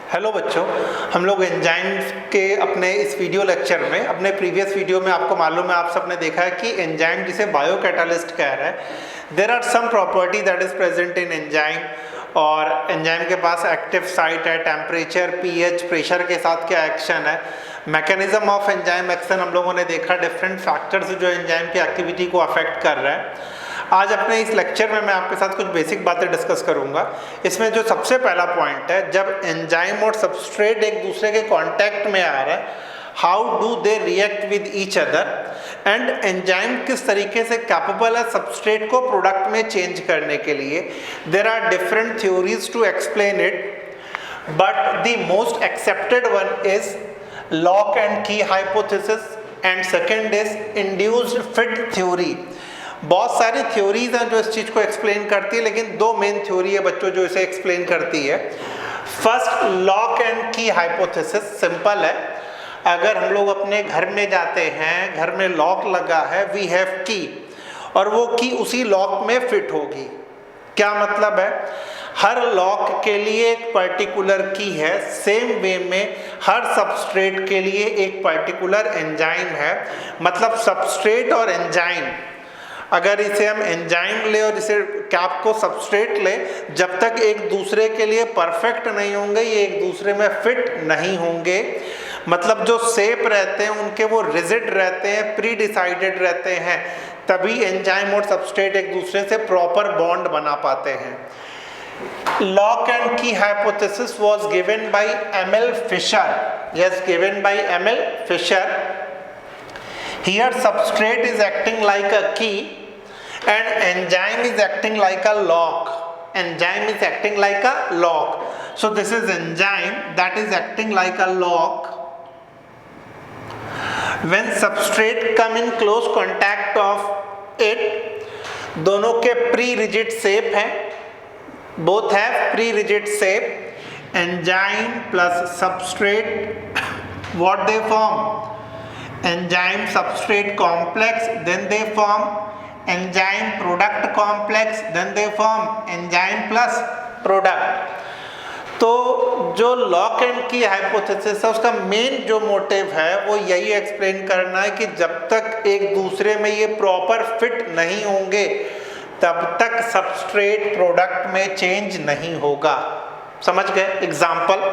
Hello बच्चों, हम लोग एंजाइम्स के अपने इस वीडियो लेक्चर में, अपने प्रीवियस वीडियो में आपको मालूम है, आप सबने देखा है कि एंजाइम जिसे बायो कैटालिस्ट कह रहा है, there are some property that is present in enzyme. और एंजाइम के पास एक्टिव साइट है, टेम्परेचर, पीएच, प्रेशर के साथ क्या एक्शन है, मैकेनिज्म ऑफ एंजाइम एक्शन हम लोगों ने देखा, डिफरेंट फैक्टर्स जो एंजाइम की एक्टिविटी को अफेक्ट कर रहा है। आज अपने इस लेक्चर में मैं आपके साथ कुछ बेसिक बातें डिस्कस करूंगा। इसमें जो सबसे पहला पॉइंट है, जब एंजाइम और सबस्ट्रेट एक दूसरे के कांटेक्ट में आ रहा है, how do they react with each other, and enzyme किस तरीके से कैपेबल है सबस्ट्रेट को प्रोडक्ट में चेंज करने के लिए। There are different theories to explain it, but the most accepted one is lock and key hypothesis and second is induced fit theory. बहुत सारी थ्योरीज हैं जो इस चीज़ को एक्सप्लेन करती है, लेकिन दो मेन थ्योरी है बच्चों जो इसे एक्सप्लेन करती है। First, lock and key hypothesis. Simple है, अगर हम लोग अपने घर में जाते हैं, घर में लॉक लगा है, वी हैव की, और वो की उसी लॉक में फिट होगी। क्या मतलब है? हर लॉक के लिए एक पर्टिकुलर की है, सेम वे में हर सबस्ट्रेट के लिए एक पर्टिकुलर एंजाइम है। मतलब सबस्ट्रेट और एंजाइम, अगर इसे हम एंजाइम ले और इसे कैप को सबस्ट्रेट ले, जब तक एक दूसरे के लिए परफेक्ट नहीं होंगे, ये एक दूसरे में फिट नहीं होंगे। मतलब जो शेप रहते हैं उनके वो रिजिड रहते हैं, प्री डिसाइडेड रहते हैं, तभी एंजाइम और सबस्ट्रेट एक दूसरे से प्रॉपर बॉन्ड बना पाते हैं। Lock and key hypothesis was given by M L Fischer. Yes, given by M L Fischer. Here substrate is acting like a key and enzyme is acting like a lock. Enzyme is acting like a lock. So this is enzyme that is acting like a lock. When substrate come in close contact of it, दोनों के pre-rigid shape हैं, both have pre-rigid shape. Enzyme plus substrate, what they form? Enzyme substrate complex, then they form enzyme product complex, then they form enzyme plus product. तो जो lock and key hypothesis है, उसका main जो motive है वो यही explain करना है कि जब तक एक दूसरे में ये प्रॉपर फिट नहीं होंगे, तब तक सबस्ट्रेट प्रोडक्ट में चेंज नहीं होगा। समझ गए? एग्जाम्पल,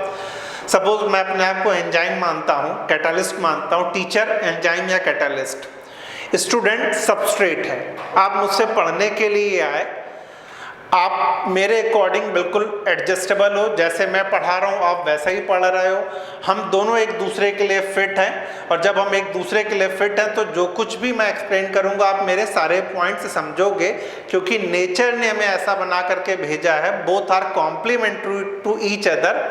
सपोज मैं अपने आप को एंजाइम मानता हूँ, कैटालिस्ट मानता हूँ, टीचर एंजाइम या कैटालिस्ट, स्टूडेंट सबस्ट्रेट है। आप मुझसे पढ़ने के लिए आए, आप मेरे अकॉर्डिंग बिल्कुल एडजस्टेबल हो, जैसे मैं पढ़ा रहा हूँ आप वैसा ही पढ़ रहे हो, हम दोनों एक दूसरे के लिए फिट हैं। और जब हम एक दूसरे के लिए फिट हैं तो जो कुछ भी मैं एक्सप्लेन करूँगा आप मेरे सारे पॉइंट्स समझोगे, क्योंकि नेचर ने हमें ऐसा बना करके भेजा है। Both are complementary to each other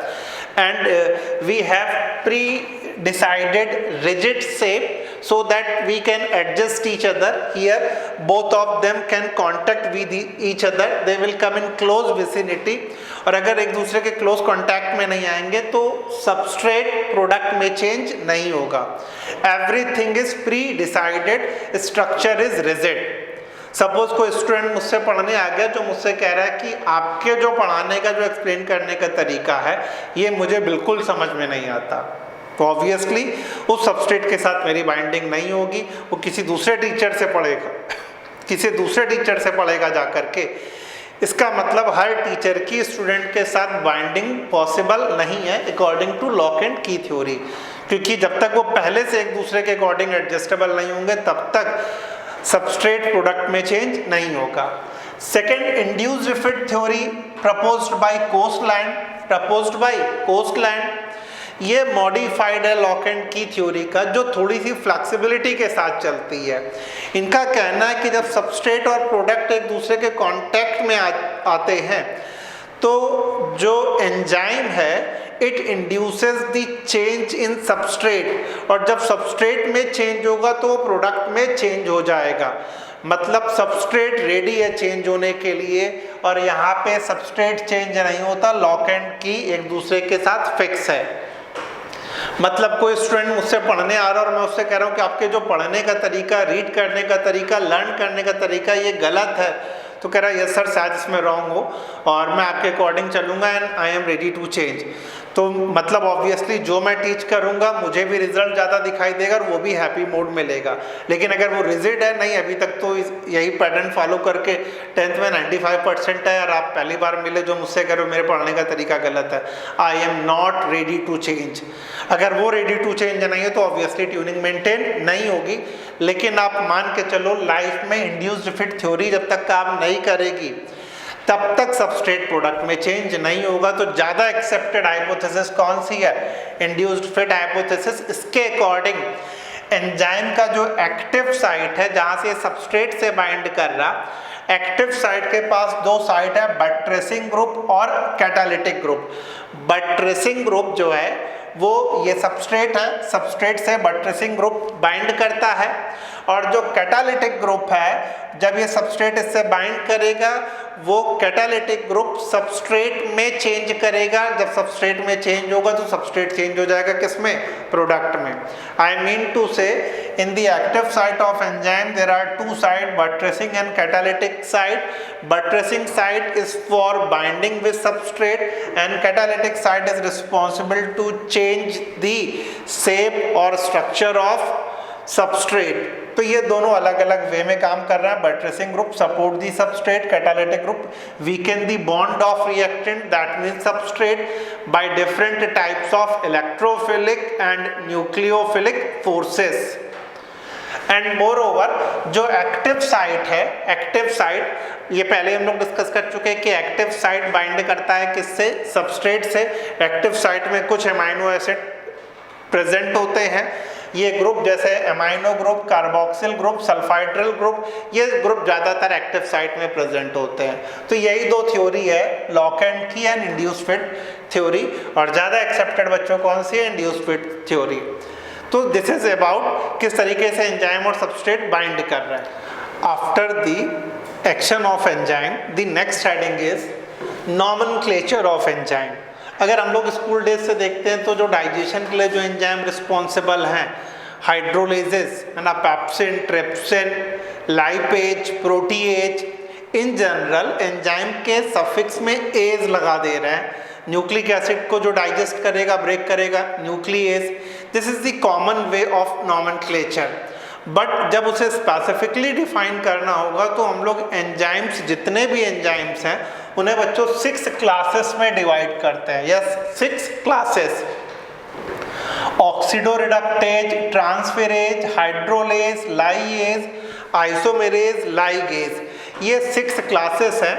and we have pre-decided rigid shape so that we can adjust each other. Here both of them can contact with each other, they will come in close vicinity. और अगर एक दूसरे के close contact में नहीं आएंगे तो substrate product में चेंज नहीं होगा। Everything is pre decided, structure is rigid. Suppose कोई स्टूडेंट मुझसे पढ़ने आ गया जो मुझसे कह रहा है कि आपके जो पढ़ाने का, जो एक्सप्लेन करने का तरीका है, ये मुझे बिल्कुल समझ में नहीं आता। तो ऑब्वियसली उस सबस्ट्रेट के साथ मेरी बाइंडिंग नहीं होगी, वो किसी दूसरे टीचर से पढ़ेगा, किसी दूसरे टीचर से पढ़ेगा जा करके। इसका मतलब हर टीचर की स्टूडेंट के साथ बाइंडिंग पॉसिबल नहीं है अकॉर्डिंग टू लॉक एंड की थ्योरी, क्योंकि जब तक वो पहले से एक दूसरे के अकॉर्डिंग एडजस्टेबल नहीं होंगे तब तक सबस्ट्रेट प्रोडक्ट में चेंज नहीं होगा। Second, induced fit theory proposed by Koshland. ये मॉडिफाइड है लॉक एंड की थ्योरी का, जो थोड़ी सी फ्लेक्सिबिलिटी के साथ चलती है। इनका कहना है कि जब सबस्ट्रेट और प्रोडक्ट एक दूसरे के कांटेक्ट में आते हैं तो जो एंजाइम है it induces the change in substrate, और जब सबस्ट्रेट में चेंज होगा तो वो प्रोडक्ट में चेंज हो जाएगा। मतलब सबस्ट्रेट रेडी है चेंज होने के लिए, और यहाँ पे सबस्ट्रेट चेंज नहीं होता, लॉक एंड की एक दूसरे के साथ फिक्स है। मतलब कोई स्टूडेंट मुझसे पढ़ने आ रहा है और मैं उससे कह रहा हूँ कि आपके जो पढ़ने का तरीका, रीड करने का तरीका, लर्न करने का तरीका ये गलत है, तो कह रहा है यस सर शायद इसमें रॉन्ग हो और मैं आपके अकॉर्डिंग चलूँगा and I am ready to change. तो मतलब ऑब्वियसली जो मैं टीच करूँगा मुझे भी रिजल्ट ज़्यादा दिखाई देगा और वो भी हैप्पी मोड में लेगा। लेकिन अगर वो रिजिड है, नहीं अभी तक तो यही पैटर्न फॉलो करके 10th में 95% है और आप पहली बार मिले जो मुझसे करो मेरे पढ़ने का तरीका गलत है, I am not ready to change, अगर वो रेडी टू चेंज नहीं है तो ऑब्वियसली ट्यूनिंग मेंटेन नहीं होगी। लेकिन आप मान के चलो लाइफ में इंड्यूस्ड फिट थ्योरी जब तक काम नहीं करेगी तब तक सबस्ट्रेट प्रोडक्ट में चेंज नहीं होगा। तो ज़्यादा एक्सेप्टेड हाइपोथेसिस कौन सी है? Induced fit hypothesis. इसके अकॉर्डिंग एंजाइम का जो एक्टिव साइट है जहाँ से सबस्ट्रेट से बाइंड कर रहा, एक्टिव साइट के पास दो साइट है, बट्रेसिंग ग्रुप और कैटालिटिक ग्रुप। बट्रेसिंग ग्रुप जो है वो ये सबस्ट्रेट है, सबस्ट्रेट से बट्रेसिंग ग्रुप बाइंड करता है, और जो कैटालिटिक ग्रुप है जब ये सबस्ट्रेट इससे बाइंड करेगा वो कैटालिटिक ग्रुप सबस्ट्रेट में चेंज करेगा। जब सबस्ट्रेट में चेंज होगा तो सबस्ट्रेट चेंज हो जाएगा किसमें? प्रोडक्ट में। आई mean to say in the active site of enzyme there are two sides, buttressing and catalytic site. Buttressing site is for binding with substrate and catalytic site is responsible to change the shape or structure of substrate। तो ये दोनों अलग अलग वे में काम कर रहा है। Buttressing group support the substrate, catalytic group weaken the bond of reactant that means substrate by different types of electrophilic and nucleophilic forces. And more over जो एक्टिव साइट है, एक्टिव साइट ये पहले हम लोग डिस्कस कर चुके हैं कि एक्टिव साइट बाइंड करता है किससे? सबस्ट्रेट से। एक्टिव साइट में कुछ अमाइनो एसिड प्रेजेंट होते हैं, ये ग्रुप जैसे amino group, carboxyl group, sulphydryl group, ये ग्रुप ज़्यादातर एक्टिव साइट में प्रेजेंट होते हैं। तो यही दो थ्योरी है, लॉकेंट की एंड इंड्यूस्ड फिट थ्योरी, और ज़्यादा एक्सेप्टेड बच्चों कौन सी है? Induced fit theory. तो दिस इज अबाउट किस तरीके से एंजाइम और सबस्ट्रेट बाइंड कर रहे हैं। After the action of enzyme the next heading is nomenclature of enzyme. अगर हम लोग स्कूल डेज से देखते हैं तो जो डाइजेशन के लिए जो एंजाइम रिस्पॉन्सिबल हैं, हाइड्रोलेजेस है ना, pepsin, trypsin, lipase, protease, in general enzyme के सफिक्स में एज लगा दे रहे हैं। न्यूक्लिक एसिड को जो डाइजेस्ट करेगा, ब्रेक करेगा, nuclease. This is the common way of nomenclature. But जब उसे स्पेसिफिकली डिफाइन करना होगा तो हम लोग एंजाइम्स, जितने भी एंजाइम्स हैं उन्हें बच्चों 6 क्लासेस में डिवाइड करते हैं। Yes, 6 classes. Oxidoreductase, transferase, hydrolase, lyase, isomerase, ligase, ये 6 क्लासेस हैं।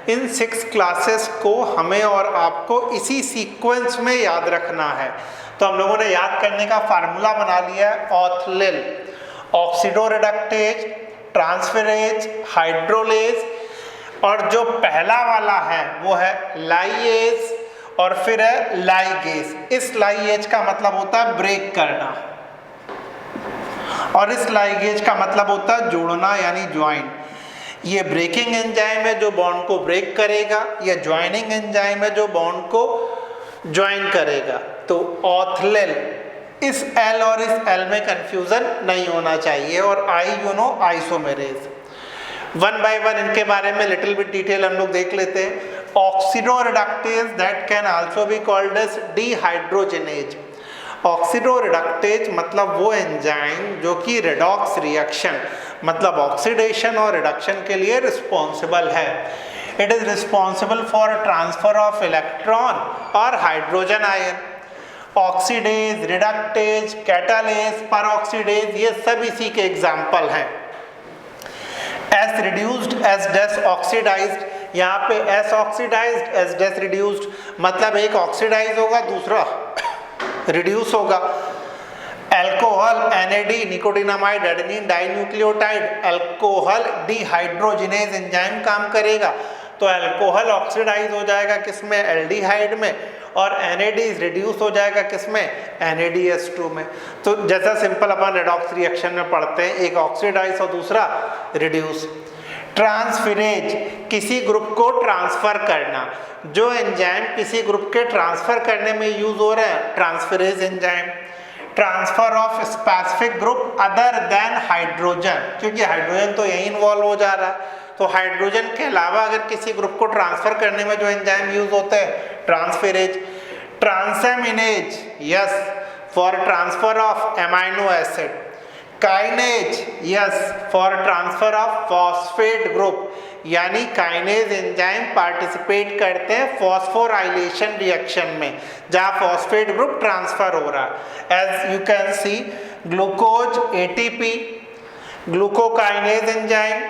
इन 6 क्लासेस को हमें और आपको इसी सीक्वेंस में याद रखना है। तो हम लोगों ने याद करने का फार्मूला बना लिया है, ऑथलिल, ऑक्सीडोरिडक्टेज, ट्रांसफेरेज, हाइड्रोलेज, और जो पहला वाला है वो है लाइएज, और फिर है लाइगेज। इस लाइएज का मतलब होता है ब्रेक करना, और इस लाइगेज का मतलब होता है जोड़ना यानी ज्वाइन। ये ब्रेकिंग एंजाइम है जो बॉन्ड को ब्रेक करेगा, या ज्वाइनिंग एंजाइम है जो बॉन्ड को ज्वाइन करेगा। तो ऑथलिल, इस एल और इस एल में कंफ्यूजन नहीं होना चाहिए। और आइसोमेरेज, वन बाय वन इनके बारे में लिटिल बिट डिटेल हम लोग देख लेते हैं। Oxidoreductase that can also be called as dehydrogenase. Oxidoreductase मतलब वो एंजाइम जो कि रेडॉक्स रिएक्शन मतलब ऑक्सीडेशन और रिडक्शन के लिए रिस्पॉन्सिबल है। It is responsible for transfer of electron और hydrogen ion. Oxidase, reductase, catalase, peroxidase, ये सब इसी के एग्जाम्पल हैं। S reduced, S dash oxidised, यहाँ पे S oxidised, S dash reduced, मतलब एक ऑक्सीडाइज होगा दूसरा रिड्यूस होगा। Alcohol, NAD, nicotinamide, adenine dinucleotide, alcohol dehydrogenase enzyme काम करेगा। तो अल्कोहल ऑक्सीडाइज हो जाएगा किसमें? एल्डिहाइड में, और NAD रिड्यूस हो जाएगा किसमें? NADH2 में। तो जैसा सिंपल अपन रेडॉक्स रिएक्शन में पढ़ते हैं, एक ऑक्सीडाइज और दूसरा रिड्यूस। ट्रांसफेरेज, किसी ग्रुप को ट्रांसफर करना। जो एंजाइम किसी ग्रुप के ट्रांसफर करने में यूज हो रहा है, transferase enzyme. Transfer of specific group other than hydrogen, क्योंकि हाइड्रोजन तो यही इन्वॉल्व हो जा रहा है। तो हाइड्रोजन के अलावा अगर किसी ग्रुप को ट्रांसफर करने में जो एंजाइम यूज होते हैं, transferase. Transaminase, yes, for transfer of amino acid. Kinase, yes, for transfer of phosphate group, यानी काइनेज एंजाइम पार्टिसिपेट करते हैं फॉस्फोराइलेशन रिएक्शन में जहां फॉस्फेट ग्रुप ट्रांसफर हो रहा है। As you can see, glucose ATP, glucokinase enzyme,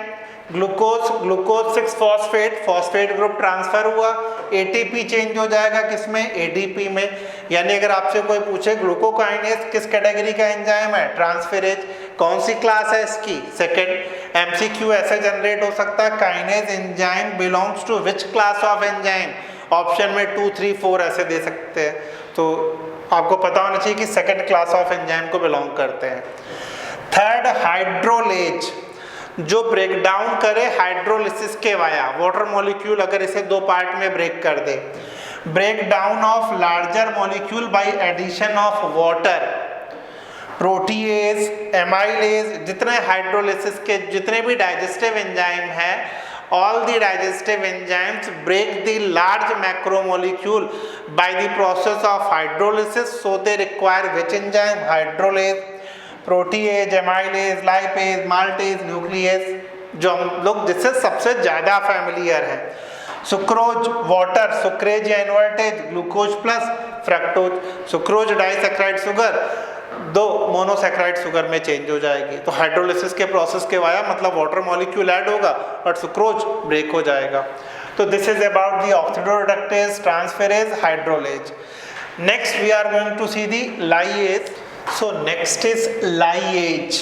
glucose 6 phosphate, phosphate group transfer हुआ, ATP change हो जाएगा किसमें, एडीपी में। यानी अगर आपसे कोई पूछे ग्लूकोकाइनेज किस कैटेगरी का एंजाइम है, ट्रांसफेरेज, कौन सी क्लास है इसकी, सेकंड। एमसीक्यू ऐसे जनरेट हो सकता है, kinase enzyme belongs to which class of enzyme, option में 2, 3, 4 ऐसे दे सकते हैं। तो आपको पता होना चाहिए कि सेकंड क्लास ऑफ एंजाइम को बिलोंग करते हैं। थर्ड, हाइड्रोलेज, जो ब्रेक डाउन करे हाइड्रोलिसिस के वाया, वाटर मॉलिक्यूल अगर इसे दो पार्ट में ब्रेक कर दे, break down of larger molecule by addition of water, protease, amylase, जितने हाइड्रोलिसिस के जितने भी डाइजेस्टिव एंजाइम है, all the digestive enzymes break the large macromolecule by the process of hydrolysis, so they require which enzyme, hydrolase, protease, amylase, lipase, maltase, nucleus, जो हम लोग जिससे सबसे ज़्यादा फैमिलियर है। सुक्रोज, वाटर, सुक्रेज या invertase, glucose plus fructose, sucrose disaccharide sugar दो monosaccharide sugar में चेंज हो जाएगी। तो हाइड्रोलिसिस के प्रोसेस के वाया मतलब वाटर मॉलिक्यूल ऐड होगा और सुक्रोज ब्रेक हो जाएगा। तो this is about the oxidoreductase, transferase, hydrolase. Next we are going to see the lyase. So next is lyase.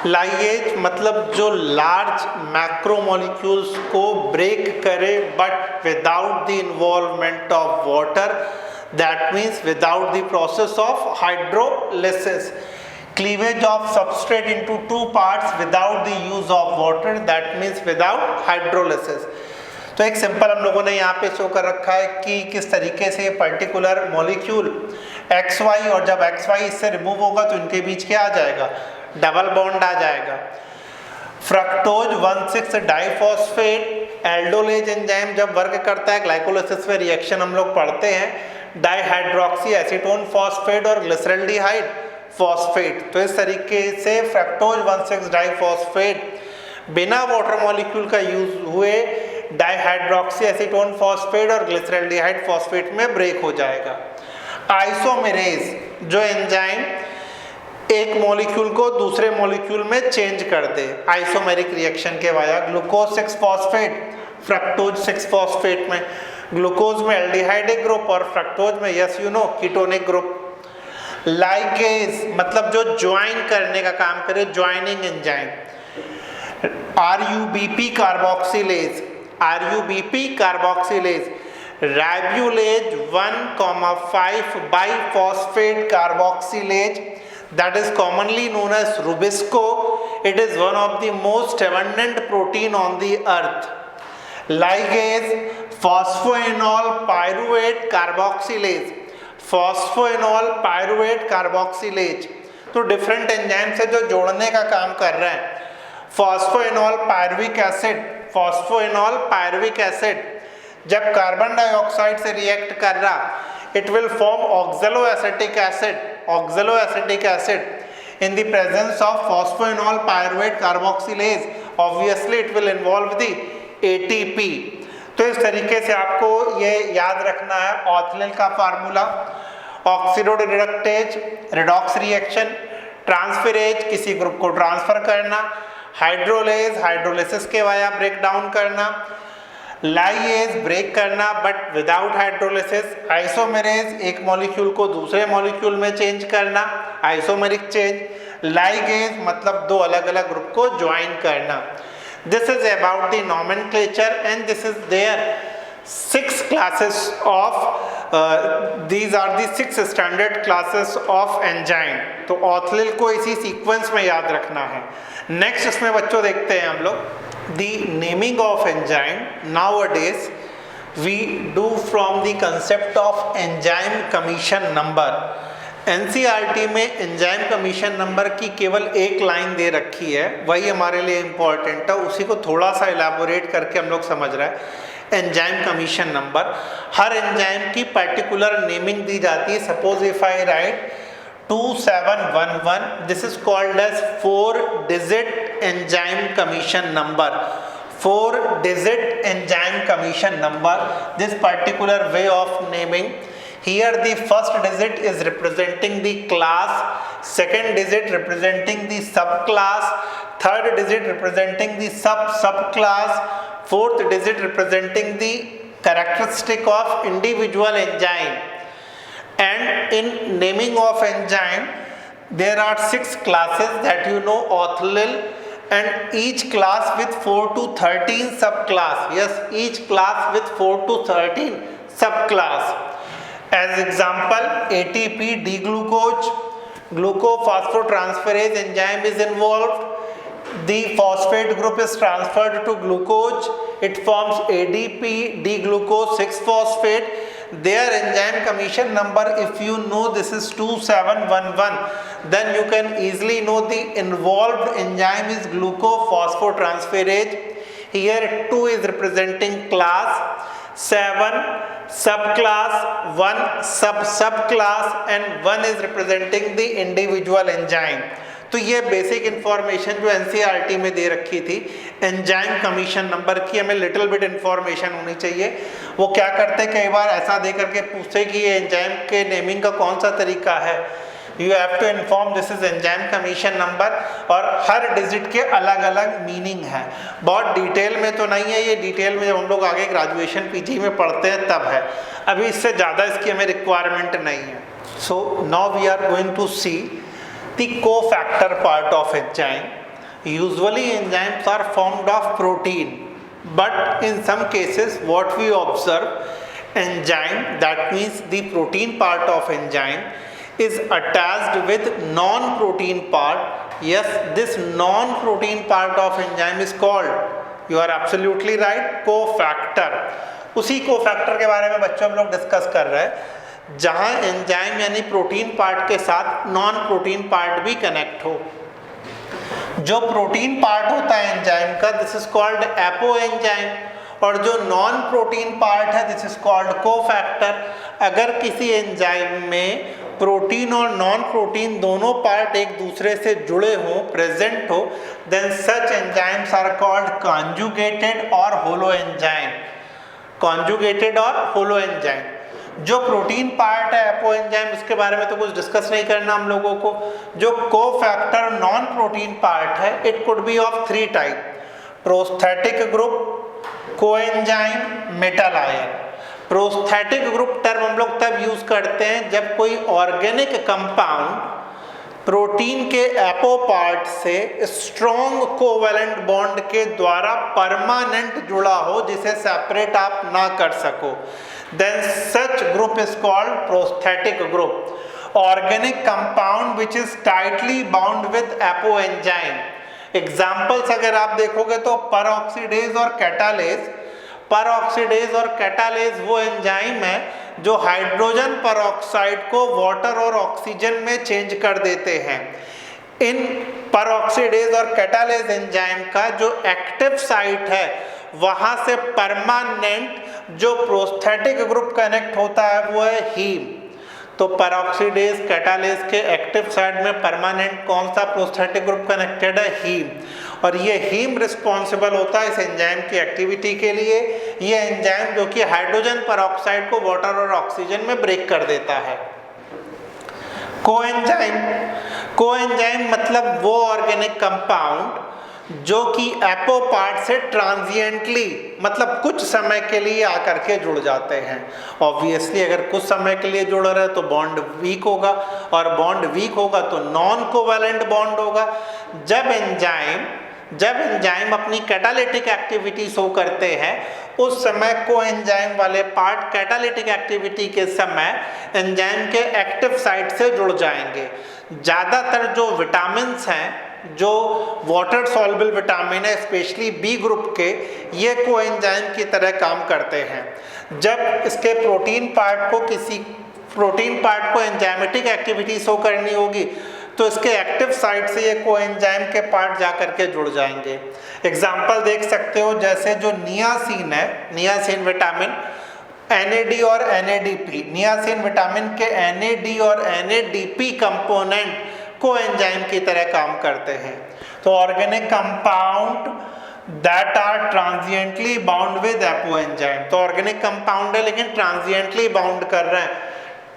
Lyase मतलब जो लार्ज मैक्रोमोलिक्यूल्स को ब्रेक करे but without the involvement of water, that means without the process of hydrolysis. Cleavage of substrate into 2 parts without the use of water, that means without hydrolysis. तो एक simple हम लोगों ने यहाँ पे show कर रखा है कि किस तरीके से पर्टिकुलर मॉलिक्यूल XY, और जब XY इससे रिमूव होगा तो इनके बीच क्या आ जाएगा, डबल बॉन्ड आ जाएगा। फ्रक्टोज 1,6 डाइफॉस्फेट एल्डोलेज एंजाइम जब वर्क करता है ग्लाइकोलिसिस में रिएक्शन हम लोग पढ़ते हैं डाइहाइड्रोक्सी एसीटोन फॉस्फेट और ग्लिसरल्डिहाइड फॉस्फेट। तो इस तरीके से फ्रक्टोज 1,6 डाइफॉस्फेट बिना वाटर मॉलिक्यूल का यूज हुए डाइहाइड्रोक्सी एसीटोन फॉस्फेट और ग्लिसरल्डिहाइड फॉस्फेट में ब्रेक हो जाएगा। आइसोमेरेज जो एंजाइम एक मॉलिक्यूल को दूसरे मॉलिक्यूल में चेंज कर दे आइसोमेरिक रिएक्शन के via, glucose 6 phosphate fructose 6 phosphate में, ग्लूकोज में एल्डिहाइडिक ग्रुप और फ्रक्टोज में yes you know ketonic group. Ligase मतलब जो ज्वाइन करने का काम करे, joining enzyme, RUBP carboxylase, RUBP carboxylase, ribulose 1,5 biphosphate carboxylase that is commonly known as Rubisco. It is one of the most abundant protein on the earth. Ligase phosphoenol pyruvate carboxylase, phosphoenol pyruvate carboxylase। तो different enzyme से जो जोड़ने का काम कर रहे हैं। Phosphoenol pyruvic acid, phosphoenol pyruvic acid जब कार्बन डाइऑक्साइड से रिएक्ट कर रहा, it will form oxaloacetic acid, oxaloacetic acid in the presence of phosphoenol pyruvate carboxylase, obviously it will involve the ATP। तो इस तरीके से आपको ये याद रखना है ऑथलिल का फार्मूला। ऑक्सीडोरिडक्टेज रिडॉक्स रिएक्शन, ट्रांसफेरेज किसी ग्रुप को ट्रांसफर करना, हाइड्रोलेज हाइड्रोलिसिस के वाया ब्रेक डाउन करना, लाइएज ब्रेक करना बट विदाउट हाइड्रोलिसिस, आइसोमेरेज एक मॉलिक्यूल को दूसरे मॉलिक्यूल में चेंज करना, आइसोमेरिक चेंज, लाइगेज मतलब दो अलग अलग ग्रुप को ज्वाइन करना। This is about the nomenclature and this is there 6 classes of these are the 6 standard classes of enzyme। तो ऑथलिल को इसी सीक्वेंस में याद रखना है। नेक्स्ट इसमें बच्चों देखते हैं हम लोग the naming of enzyme। nowadays we do from the concept of enzyme commission number। NCERT में एंजाइम कमीशन नंबर की केवल एक लाइन दे रखी है, वही हमारे लिए इम्पॉर्टेंट है, उसी को थोड़ा सा इलाबोरेट करके हम लोग समझ रहे हैं। Enzyme commission number. हर एंजाइम की पर्टिकुलर नेमिंग दी जाती है। Suppose if I write 2711, this is called as 4-digit enzyme commission number. 4-digit enzyme commission number, this particular way of naming. Here the first digit is representing the class, second digit representing the subclass, third digit representing the subclass, fourth digit representing the characteristic of individual enzyme. And in naming of enzyme, there are 6 classes that you know, ortholil, and each class with 4 to 13 subclass. Yes, each class with 4 to 13 subclass. As example, ATP deglucose, glucophosphotransferase enzyme is involved. The phosphate group is transferred to glucose. It forms ADP deglucose 6-phosphate. Their enzyme commission number, if you know this is 2711, then you can easily know the involved enzyme is glucophosphotransferase. Here 2 is representing class, 7 subclass, 1 subclass, and 1 is representing the individual enzyme. तो ये basic information जो NCERT में दे रखी थी enzyme commission number की, हमें little bit information होनी चाहिए। वो क्या करते हैं, कई बार ऐसा दे करके पूछते कि ये एंजाइम के नेमिंग का कौन सा तरीका है। You have to inform this is enzyme commission number, और हर डिजिट के अलग अलग मीनिंग है। बहुत डिटेल में तो नहीं है, ये डिटेल में जब हम लोग आगे ग्रेजुएशन पीजी में पढ़ते हैं तब है, अभी इससे ज़्यादा इसकी हमें रिक्वायरमेंट नहीं है। So now we are going to see the cofactor part of enzyme. Usually enzymes are formed of protein, but in some cases what we observe, enzyme, that means the protein part of enzyme, is attached with non-protein part. Yes, this non-protein part of enzyme is called, you are absolutely right, cofactor. उसी cofactor के बारे में बच्चों हम लोग discuss कर रहे हैं, जहां एंजाइम यानी प्रोटीन पार्ट के साथ नॉन प्रोटीन पार्ट भी कनेक्ट हो। जो प्रोटीन पार्ट होता है एंजाइम का, this is called apo enzyme, और जो नॉन प्रोटीन पार्ट है दिस इज कॉल्ड कोफैक्टर। अगर किसी एंजाइम में प्रोटीन और नॉन प्रोटीन दोनों पार्ट एक दूसरे से जुड़े हों, प्रेजेंट हो, then such enzymes are called conjugated और होलो एंजाइम। कॉन्जुगेटेड और होलो एंजाइम। जो प्रोटीन पार्ट है एपो एंजाइम, उसके बारे में तो कुछ डिस्कस नहीं करना हम लोगों को। जो कोफैक्टर नॉन प्रोटीन पार्ट है, it could be of 3 type, prosthetic group, coenzyme, metal ion. Prosthetic group term हम लोग तब यूज करते हैं जब कोई ऑर्गेनिक कंपाउंड प्रोटीन के एपो पार्ट से स्ट्रॉन्ग कोवेलेंट बॉन्ड के द्वारा परमानेंट जुड़ा हो, जिसे सेपरेट आप ना कर सको, then such group is called prosthetic group. Organic compound which is tightly bound with apoenzyme. Examples अगर आप देखोगे तो peroxidase और catalase। peroxidase और catalase वो एंजाइम है जो हाइड्रोजन पेरोक्साइड को वाटर और ऑक्सीजन में चेंज कर देते हैं। इन peroxidase और catalase एंजाइम का जो एक्टिव साइट है वहाँ से परमानेंट जो प्रोस्थेटिक ग्रुप कनेक्ट होता है वो है हीम। तो पेरोक्सीडेज कैटालेज के एक्टिव साइड में परमानेंट कौन सा प्रोस्थेटिक ग्रुप कनेक्टेड है, हीम। और ये हीम रिस्पॉन्सिबल होता है इस एंजाइम की एक्टिविटी के लिए। ये एंजाइम जो कि हाइड्रोजन पेरोक्साइड को वाटर और ऑक्सीजन में ब्रेक कर देता है। कोएंजाइम, कोएंजाइम मतलब वो ऑर्गेनिक कंपाउंड जो कि एपो पार्ट से ट्रांजिएंटली, मतलब कुछ समय के लिए आकर के जुड़ जाते हैं। ऑब्वियसली अगर कुछ समय के लिए जुड़ रहे तो बॉन्ड वीक होगा, और बॉन्ड वीक होगा तो नॉन कोवैलेंट बॉन्ड होगा। जब एंजाइम अपनी कैटालिटिक एक्टिविटी शो करते हैं उस समय कोएंजाइम वाले पार्ट कैटालिटिक एक्टिविटी के समय एंजाइम के एक्टिव साइट से जुड़ जाएंगे। ज़्यादातर जो विटामिन्स हैं, जो वाटर सॉल्युबल विटामिन है, स्पेशली बी ग्रुप के, ये कोएंजाइम की तरह काम करते हैं। जब इसके प्रोटीन पार्ट को एंजाइमेटिक एक्टिविटी शो करनी होगी तो इसके एक्टिव साइट से ये कोएंजाइम के पार्ट जा करके जुड़ जाएंगे। एग्जाम्पल देख सकते हो, जैसे जो नियासिन है, नियासिन विटामिन NAD और NADP, नियासिन विटामिन के NAD और NADP कंपोनेंट कोएंजाइम की तरह काम करते हैं। तो organic compound that are transiently bound with apoenzyme, तो ऑर्गेनिक कंपाउंड है लेकिन ट्रांजिएंटली बाउंड कर रहे हैं,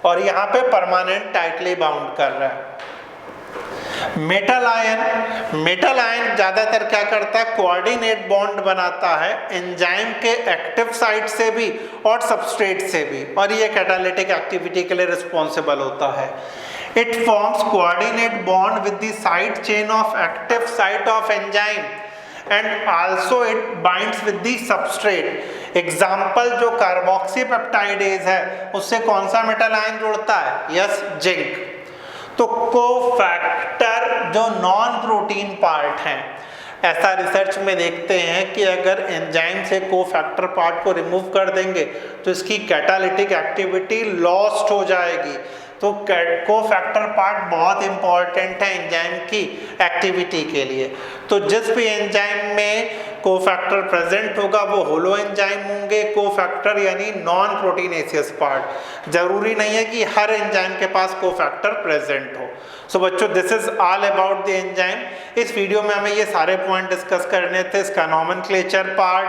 और यहाँ पे परमानेंट टाइटली बाउंड कर रहा है। मेटल आयन, मेटल आयन ज्यादातर क्या करता है, कोऑर्डिनेट बॉन्ड बनाता है एंजाइम के एक्टिव साइट से भी और सबस्ट्रेट से भी, और ये कैटालिटिक एक्टिविटी के लिए रिस्पॉन्सिबल होता है। It forms coordinate bond with the side chain of active site of enzyme and also it binds with the substrate. Example जो कार्बोक्सी पेप्टाइडेज है उससे कौन सा मेटल आयन जुड़ता है, यस जिंक। तो कोफैक्टर जो नॉन प्रोटीन पार्ट हैं, ऐसा रिसर्च में देखते हैं कि अगर एंजाइम से कोफैक्टर पार्ट को रिमूव कर देंगे तो इसकी कैटालिटिक एक्टिविटी लॉस्ट हो जाएगी। तो कोफैक्टर पार्ट बहुत इंपॉर्टेंट है एंजाइम की एक्टिविटी के लिए। तो जिस भी एंजाइम में कोफैक्टर प्रेजेंट होगा वो होलो एंजाइम होंगे, कोफैक्टर यानी नॉन प्रोटीनेशियस पार्ट। जरूरी नहीं है कि हर एंजाइम के पास कोफैक्टर प्रेजेंट हो। सो बच्चों, this is all about the enzyme. इस वीडियो में हमें ये सारे पॉइंट डिस्कस करने थे, इसका नॉमेनक्लेचर पार्ट,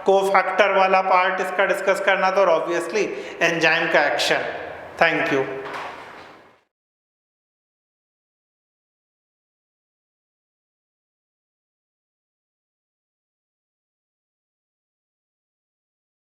कोफैक्टर वाला पार्ट इसका डिस्कस करना था, और ऑब्वियसली एंजाइम का एक्शन। Thank you.